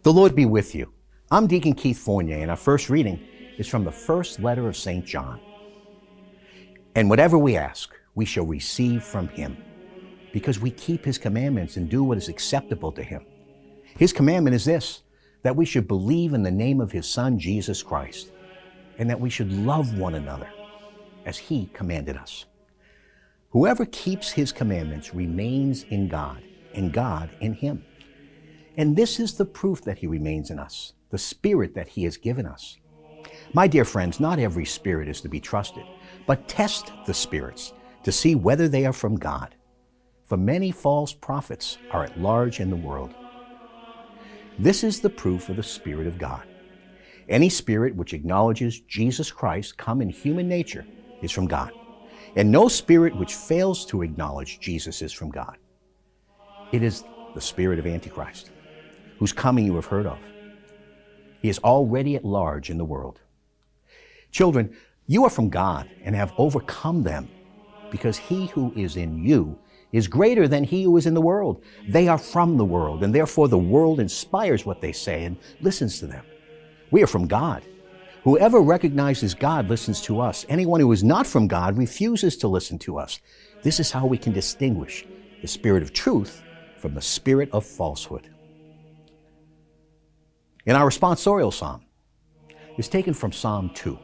The Lord be with you. I'm Deacon Keith Fournier, and our first reading is from the first letter of St. John. And whatever we ask, we shall receive from him, because we keep his commandments and do what is acceptable to him. His commandment is this, that we should believe in the name of his Son, Jesus Christ, and that we should love one another as he commanded us. Whoever keeps his commandments remains in God, and God in him. And this is the proof that he remains in us, the Spirit that he has given us. My dear friends, not every spirit is to be trusted, but test the spirits to see whether they are from God. For many false prophets are at large in the world. This is the proof of the Spirit of God. Any spirit which acknowledges Jesus Christ come in human nature is from God, and no spirit which fails to acknowledge Jesus is from God. It is the spirit of Antichrist, whose coming you have heard of. He is already at large in the world. Children, you are from God and have overcome them, because he who is in you is greater than he who is in the world. They are from the world, and therefore the world inspires what they say and listens to them. We are from God. Whoever recognizes God listens to us. Anyone who is not from God refuses to listen to us. This is how we can distinguish the spirit of truth from the spirit of falsehood. In our responsorial psalm is taken from Psalm 2.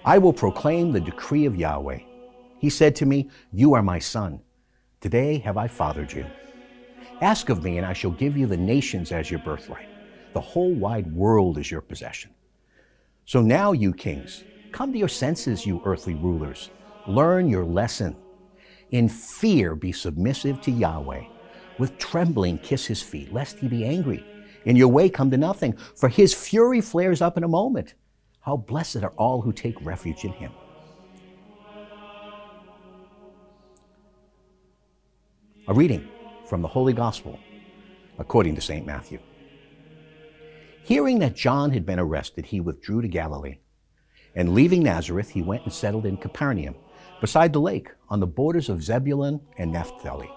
I will proclaim the decree of Yahweh. He said to me, you are my son. Today have I fathered you. Ask of me, and I shall give you the nations as your birthright. The whole wide world is your possession. So now, you kings, come to your senses, you earthly rulers. Learn your lesson. In fear be submissive to Yahweh. With trembling kiss his feet, lest he be angry, and your way come to nothing, for his fury flares up in a moment. How blessed are all who take refuge in him. A reading from the Holy Gospel according to St. Matthew. Hearing that John had been arrested, he withdrew to Galilee. And leaving Nazareth, he went and settled in Capernaum, beside the lake, on the borders of Zebulun and Naphtali.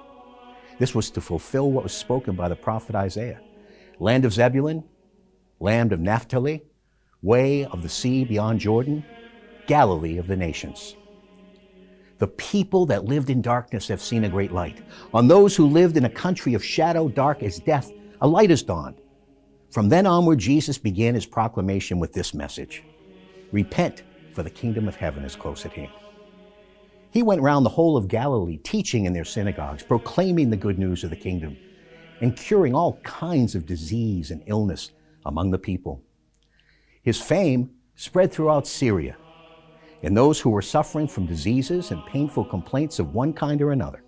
This was to fulfill what was spoken by the prophet Isaiah. Land of Zebulun, land of Naphtali, way of the sea beyond Jordan, Galilee of the nations. The people that lived in darkness have seen a great light. On those who lived in a country of shadow, dark as death, a light has dawned. From then onward, Jesus began his proclamation with this message: repent, for the kingdom of heaven is close at hand. He went round the whole of Galilee, teaching in their synagogues, proclaiming the good news of the kingdom, and curing all kinds of disease and illness among the people. His fame spread throughout Syria, and those who were suffering from diseases and painful complaints of one kind or another,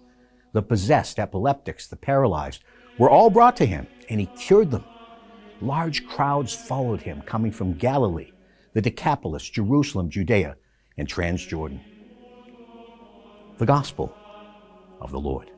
the possessed, epileptics, the paralyzed, were all brought to him, and he cured them. Large crowds followed him, coming from Galilee, the Decapolis, Jerusalem, Judea, and Transjordan. The Gospel of the Lord.